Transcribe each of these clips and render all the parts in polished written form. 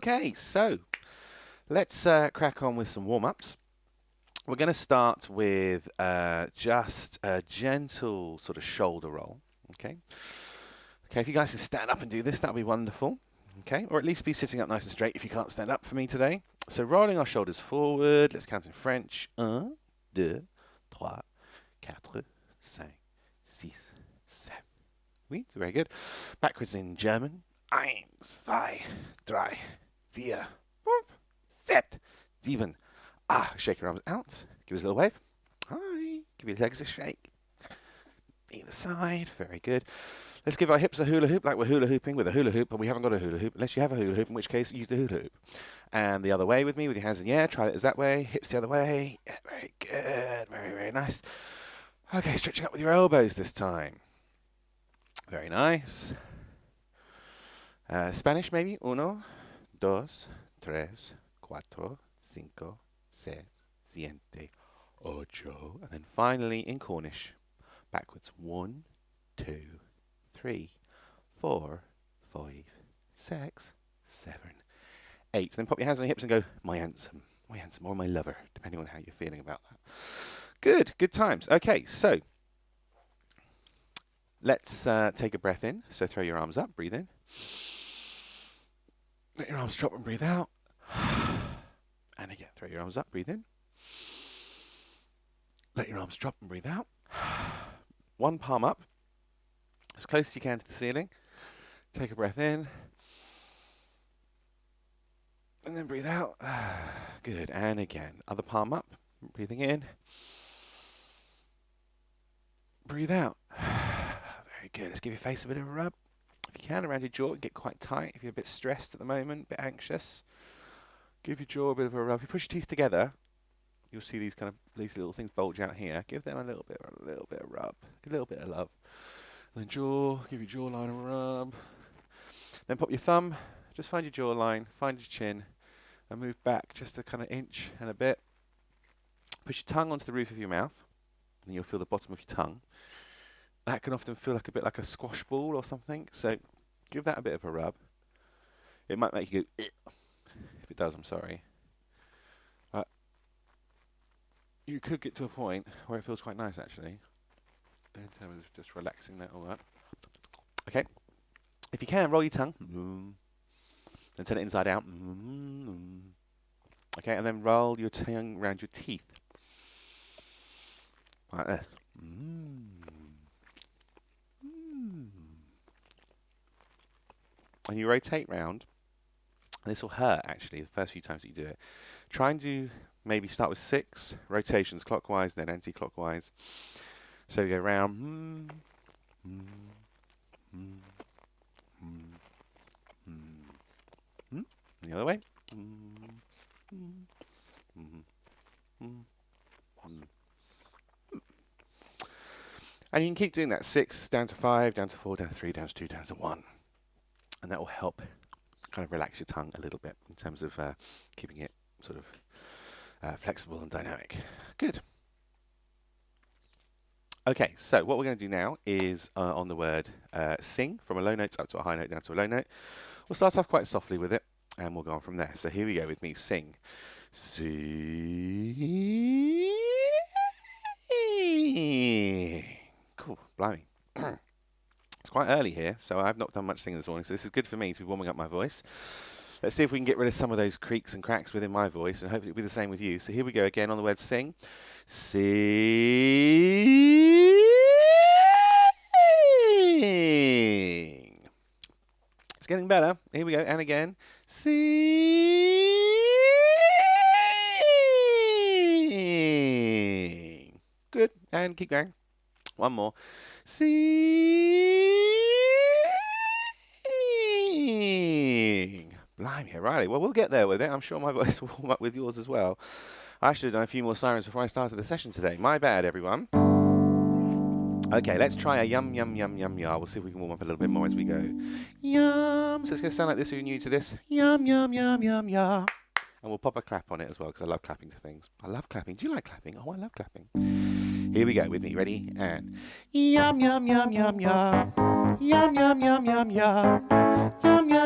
Okay, so let's crack on with some warm-ups. We're going to start with just a gentle sort of shoulder roll. Okay. Okay, if you guys can stand up and do this, that would be wonderful. Okay, or at least be sitting up nice and straight if you can't stand up for me today. So rolling our shoulders forward. Let's count in French. 1, 2, 3, 4, 5, 6, 7. Oui, very good. Backwards in German. 1, 2, 3, 4, 5, 6, 7. Shake your arms out. Give us a little wave. Hi. Give your legs a shake. Either side. Very good. Let's give our hips a hula hoop like we're hula hooping with a hula hoop, but we haven't got a hula hoop unless you have a hula hoop, in which case use the hula hoop. And the other way with me with your hands in the air. Try it as that way. Hips the other way. Yeah, very good. Very, very nice. Okay, stretching up with your elbows this time. Very nice. Spanish maybe. 1, 2, 3, 4, 5, 6, 7, 8. And then finally in Cornish. Backwards. 1, 2, 3, 4, 5, 6, 7, 8. Then pop your hands on your hips and go, my handsome, or my lover, depending on how you're feeling about that. Good times. Okay, so let's take a breath in. So throw your arms up, breathe in. Let your arms drop and breathe out. And again, throw your arms up, breathe in. Let your arms drop and breathe out. One palm up, as close as you can to the ceiling. Take a breath in. And then breathe out. Good. And again, other palm up, breathing in. Breathe out. Very good. Let's give your face a bit of a rub. If you can, around your jaw, get quite tight. If you're a bit stressed at the moment, a bit anxious, give your jaw a bit of a rub. If you push your teeth together, you'll see these little things bulge out here. Give them a little bit of rub, a little bit of love. And then jaw, give your jawline a rub. Then pop your thumb, just find your jawline, find your chin, and move back just a kind of inch and a bit. Push your tongue onto the roof of your mouth, and you'll feel the bottom of your tongue. That can often feel like a bit like a squash ball or something, so give that a bit of a rub. It might make you go, "Ugh." If it does, I'm sorry. But you could get to a point where it feels quite nice, actually, in terms of just relaxing that all up. Okay. If you can, roll your tongue. And turn it inside out. Okay, and then roll your tongue around your teeth. Like this. And you rotate round. This will hurt, actually, the first few times that you do it. Try and do, maybe start with 6 rotations clockwise, then anti-clockwise. So you go round. The other way. And you can keep doing that. 6, down to 5, down to 4, down to 3, down to 2, down to 1. And that will help kind of relax your tongue a little bit in terms of keeping it sort of flexible and dynamic. Good. Okay, so what we're going to do now is on the word sing, from a low note up to a high note, down to a low note. We'll start off quite softly with it, and we'll go on from there. So here we go with me. Sing. Sing. Cool, blimey. It's quite early here, so I've not done much singing this morning, so this is good for me to be warming up my voice. Let's see if we can get rid of some of those creaks and cracks within my voice, and hopefully it'll be the same with you. So here we go again on the word sing. Sing. It's getting better. Here we go, and again. Sing. Good, and keep going. One more. Sing. Blimey, righty. Well, we'll get there with it. I'm sure my voice will warm up with yours as well. I should have done a few more sirens before I started the session today. My bad, everyone. Okay, let's try a yum, yum, yum, yum, yum. We'll see if we can warm up a little bit more as we go. Yum. So it's going to sound like this if you're new to this. Yum, yum, yum, yum, yum. And we'll pop a clap on it as well, because I love clapping to things. I love clapping. Do you like clapping? Oh, I love clapping. Here we go with me. Ready? And yum, yum, yum, yum, yum. Yum, yum, yum, yum, yum. Yum, yum,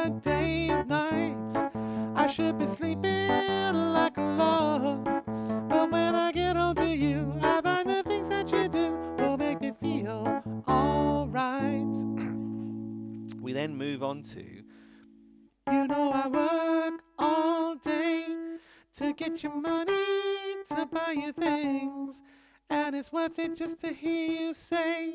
hard day's nights. I should be sleeping like a log, but when I get home to you, I find the things that you do will make me feel alright. We then move on to, you know I work all day to get your money, to buy you things, and it's worth it just to hear you say,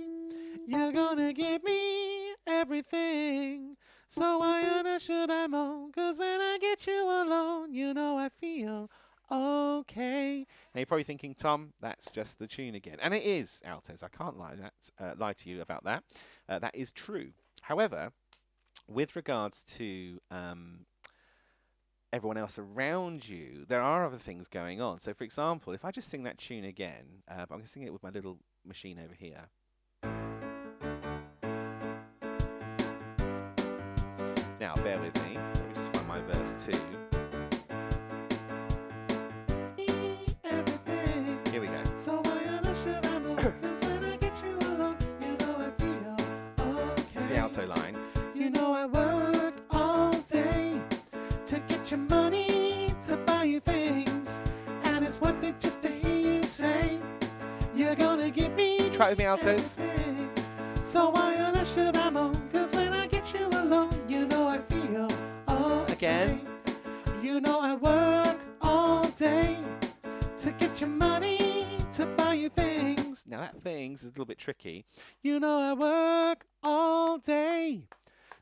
you're gonna give me everything. So why on earth should I moan? 'Cause when I get you alone, you know I feel okay. Now you're probably thinking, Tom, that's just the tune again. And it is, altos. I can't lie to you about that. That is true. However, with regards to everyone else around you, there are other things going on. So, for example, if I just sing that tune again, I'm going to sing it with my little machine over here. Now, bear with me. Let me just find my verse 2. Here we go. So why on earth should I move? 'Cause when I get you alone, you know I feel okay. It's the alto line. You know I work all day to get your money, to buy you things, and it's worth it just to hear you say, you're gonna give me. Try it with me, altos. Everything. So why on earth should I moan? 'Cause when I get you alone, you know I feel okay. Again. You know I work all day to get your money, to buy you things. Now that things is a little bit tricky. You know I work all day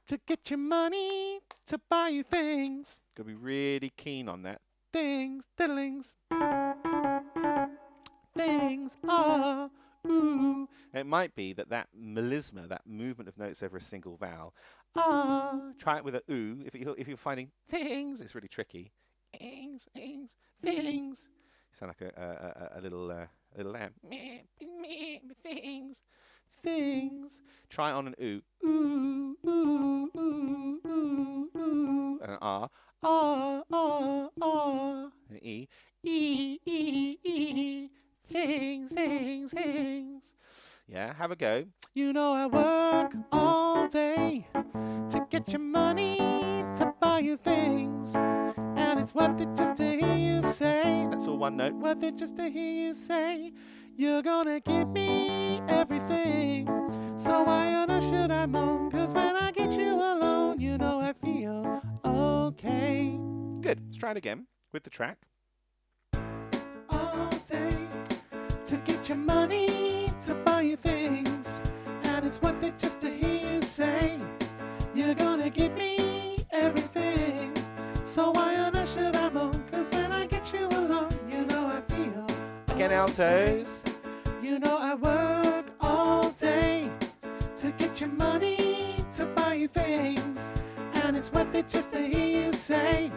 to get your money, to buy you things. Gotta be really keen on that. Things, diddlings. Things are, ooh. It might be that melisma, that movement of notes over a single vowel. Try it with a ooh. If you're finding things, it's really tricky. Things, things, things. You sound like a little lamb. Things, things. Try it on an ooh. Ooh, ooh, ooh, ooh, ooh. And an ah. An e. E. Things, things, things. Yeah, have a go. You know I work all day to get your money, to buy you things, and it's worth it just to hear you say. That's all one note. Worth it just to hear you say, you're gonna give me everything. So why on earth should I moan? 'Cause when I get you alone, you know I feel okay. Good. Let's try it again with the track. All day to get your money, to buy you things, and it's worth it just to hear you say, you're gonna give me everything. So why on earth should I moan? 'Cause when I get you alone, you know I feel. Again, altos. You know I work all day to get your money, to buy you things, and it's worth it just to hear you say,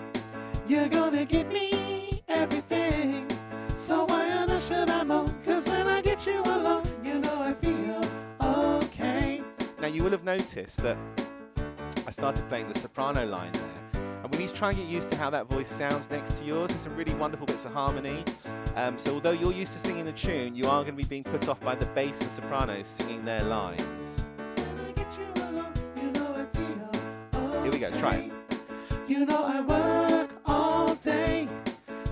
you're gonna give me everything. So why on earth should I moan? 'Cause when I get you alone, you know I feel okay. Now you will have noticed that I started playing the soprano line there, and we need to try and get used to how that voice sounds next to yours. There's some really wonderful bits of harmony. So although you're used to singing the tune, you are going to be being put off by the bass and sopranos singing their lines. Here we go, try it. You know I work all day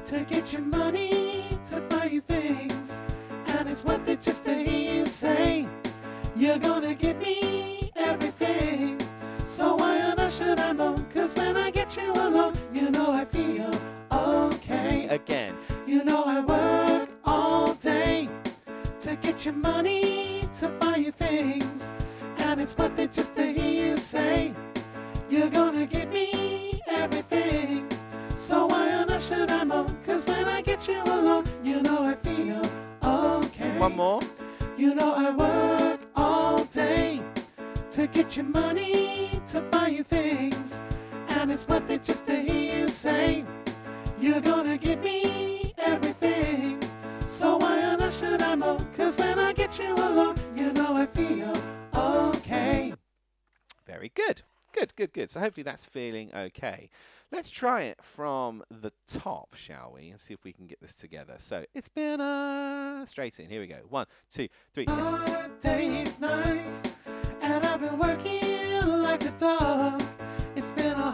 to get your money, to buy you things, and it's worth it just to hear you say, you're gonna give me everything. So why on earth should I moan? 'Cause when I get you alone, you know I feel okay. Again. You know I work all day to get your money, to buy you things, and it's worth it just to hear you say, you're gonna give me everything. So why on earth should I moan? 'Cause when I get you alone, you know I feel okay. One more. You know I work all day to get your money, to buy you things, and it's worth it just to hear you say, you're gonna give me everything. So why on earth should I moan? 'Cause when I get you alone, you know I feel okay. Very good. Good. So hopefully that's feeling okay. Let's try it from the top, shall we? And see if we can get this together. So it's been straight in. Here we go. 1, 2, 3. Hard days, nights, and I've been working like a dog. It's been a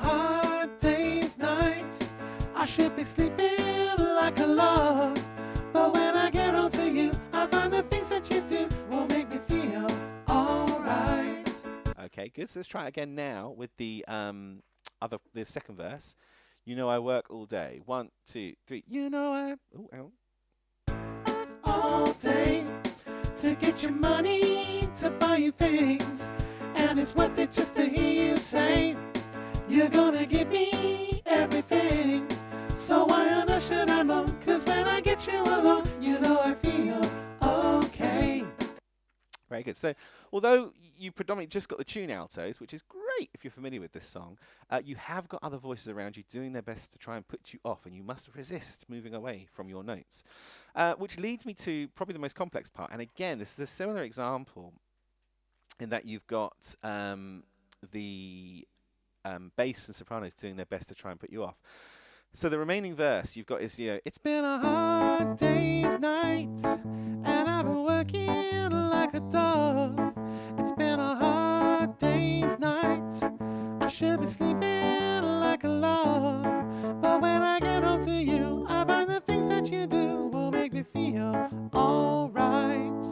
be sleeping like a log. But when I get home to you, I find the things that you do will make me feel alright. Okay, good. So let's try it again now with the second verse. You know I work all day. 1, 2, 3. You know I all day to get your money to buy you things, and it's worth it just to hear you say you're gonna give me everything. So why on earth should I moan? 'Cause when I get you alone, you know I feel okay. Very good. So although you predominantly just got the tune altos, which is great if you're familiar with this song, you have got other voices around you doing their best to try and put you off, and you must resist moving away from your notes. Which leads me to probably the most complex part. And again, this is a similar example in that you've got the bass and sopranos doing their best to try and put you off. So the remaining verse you've got is, it's been a hard day's night, and I've been working like a dog. It's been a hard day's night, I should be sleeping like a log. But when I get home to you, I find the things that you do will make me feel alright.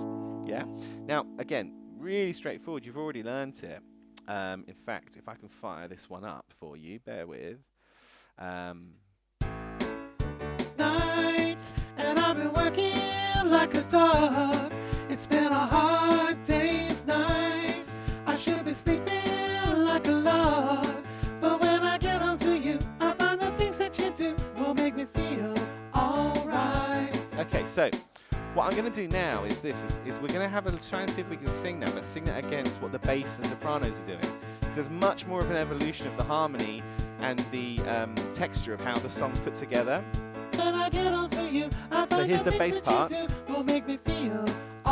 Yeah? Now, again, really straightforward. You've already learnt it. In fact, if I can fire this one up for you, bear with. Nights, and I've been working like a dog. It's been a hard day's nights, I should be sleeping like a log. But when I get home to you, I find the things that you do will make me feel alright. Okay, so what I'm going to do now is we're going to have a try and see if we can sing now. Let's sing that against what the bass and sopranos are doing. Because there's much more of an evolution of the harmony and the texture of how the song's put together. When I get on to you, so here's the bass part. Will make me feel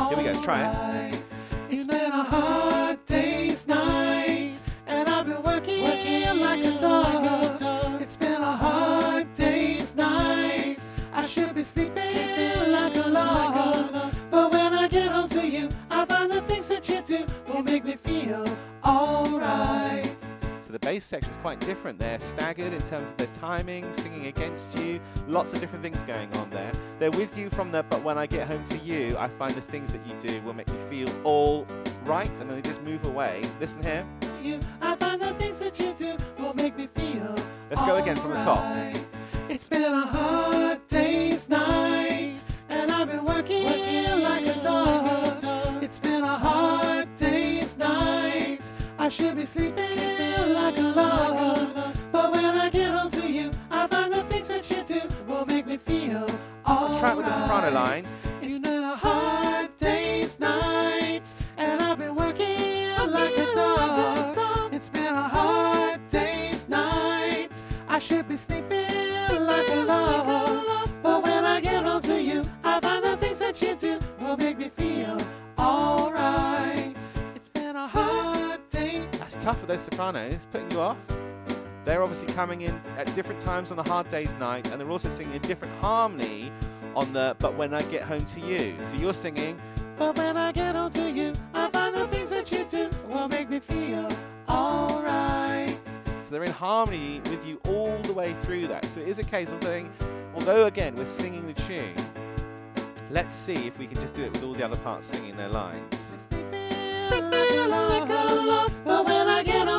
here we go, try it. It's been a hard day's night, and I've been working like a dog. It's been a hard day's night, I should be sleeping like a log. But when I get home to you, I find the things that you do will make me feel alright. So the bass section is quite different. They're staggered in terms of their timing, singing against you, lots of different things going on there. They're with you from the but when I get home to you, I find the things that you do will make me feel all right, and then they just move away. Listen here. I find the things that you do will make me feel. Let's go again from the top. It's been a hard day's night, and I've been working like a dog. It's been a hard day's night, I should be sleeping like a log. But when I get home to you, I find the things that you do will make me feel alright. Let's try it with the soprano lines. It's been a hard day's night, and I've been working like a dog. It's been a hard day's night, I should be sleeping like a log. But when I get home to you, I find the things that you do will make me feel alright. It's been a hard day. That's tough with those sopranos, putting you off. They're obviously coming in at different times on the hard day's night, and they're also singing a different harmony on the but when I get home to you. So you're singing, but when I get home to you, I find the things that you do will make me feel alright. So they're in harmony with you all the way through that. So it is a case of saying, although again we're singing the tune, let's see if we can just do it with all the other parts singing their lines.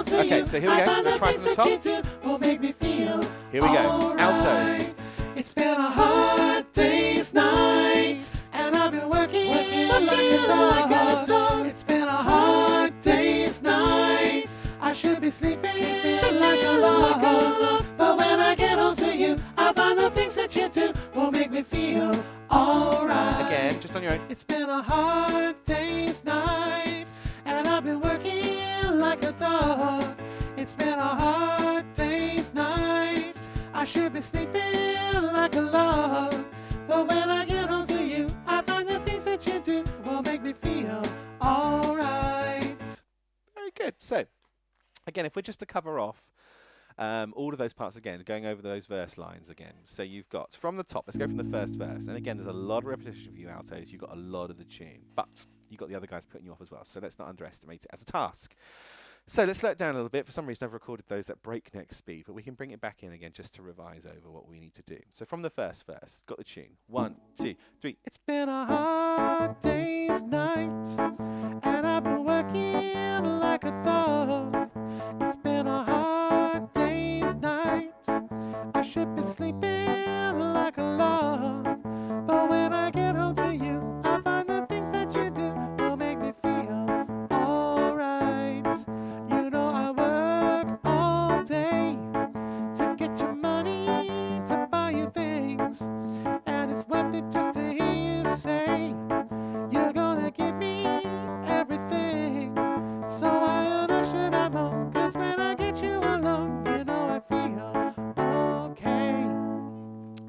Okay, so here we go. We'll try from the top. Will make me feel here we go. Altos. It's been a hard day's night, and I've been working like a dog. It's been a hard day's night, I should be sleeping like a log. But when I get home to you, I find the things that you do will make me feel alright. Again, just on your own. It's been a hard day's night, and I've been working like a dog. It's been a hard day's night, I should be sleeping like a log. But when I get home to you, I find the things that you do will make me feel alright. Very good. So, again, if we're just to cover off all of those parts again, going over those verse lines again. So you've got from the top, let's go from the first verse. And again, there's a lot of repetition for you altos. You've got a lot of the tune, but you've got the other guys putting you off as well. So let's not underestimate it as a task. So let's slow it down a little bit. For some reason, I've recorded those at breakneck speed, but we can bring it back in again just to revise over what we need to do. So from the first verse, got the tune. 1, 2, 3. It's been a hard day's night, and I've been working like a dog. It's been a hard day's night. I should be sleeping like a log. But when I get home to you, I find the things that you do will make me feel alright. You know I work all day to get your money, to buy you things, and it's worth it just to hear you say you're gonna give me everything. So I understand I'm home, 'cause when I get you alone, you know I feel okay.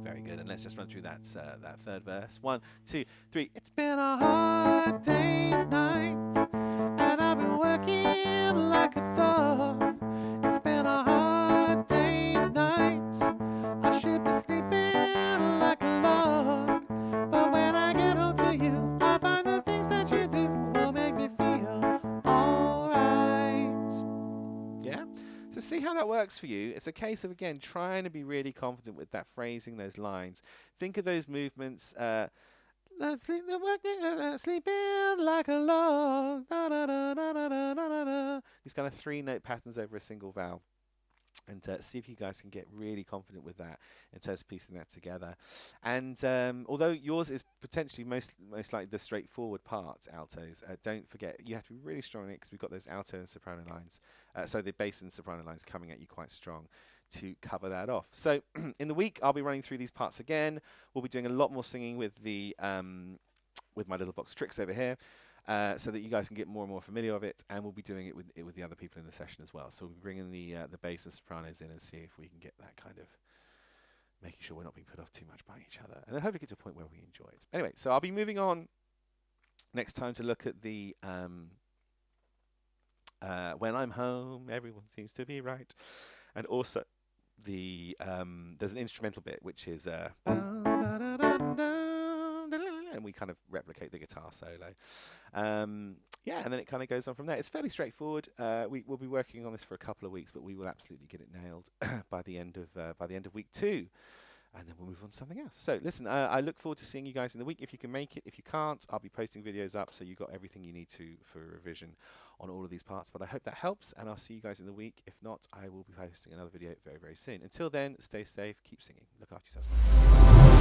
Very good, and let's just run through that third verse. 1, 2, 3. It's been a hard day's night, and I've been working like a dog. It's been a hard day's night. I should be sleeping like a log. But when I get home to you, I find the things that you do will make me feel alright. Yeah? So see how that works for you. It's a case of, again, trying to be really confident with that phrasing, those lines. Think of those movements. Sleeping like a log. Da, da, da, da, da, da, da, da. These kind of 3-note patterns over a single vowel. And see if you guys can get really confident with that in terms of piecing that together. And although yours is potentially most likely the straightforward part, altos, don't forget you have to be really strong in it, because we've got those alto and soprano lines, so the bass and soprano lines coming at you quite strong to cover that off. So in the week, I'll be running through these parts again. We'll be doing a lot more singing with the with my little box of tricks over here. So that you guys can get more and more familiar with it, and we'll be doing it with the other people in the session as well. So we'll be bringing the bass and sopranos in and see if we can get that kind of making sure we're not being put off too much by each other, and I hope we get to a point where we enjoy it. Anyway, so I'll be moving on next time to look at the when I'm home, everyone seems to be right, and also the there's an instrumental bit which is and we kind of replicate the guitar solo. Yeah, and then it kind of goes on from there. It's fairly straightforward. We'll be working on this for a couple of weeks, but we will absolutely get it nailed by the end of week 2, and then we'll move on to something else. So listen, I look forward to seeing you guys in the week if you can make it. If you can't, I'll be posting videos up, so you've got everything you need to for revision on all of these parts. But I hope that helps, and I'll see you guys in the week. If not, I will be posting another video very, very soon. Until then, stay safe, keep singing, look after yourselves.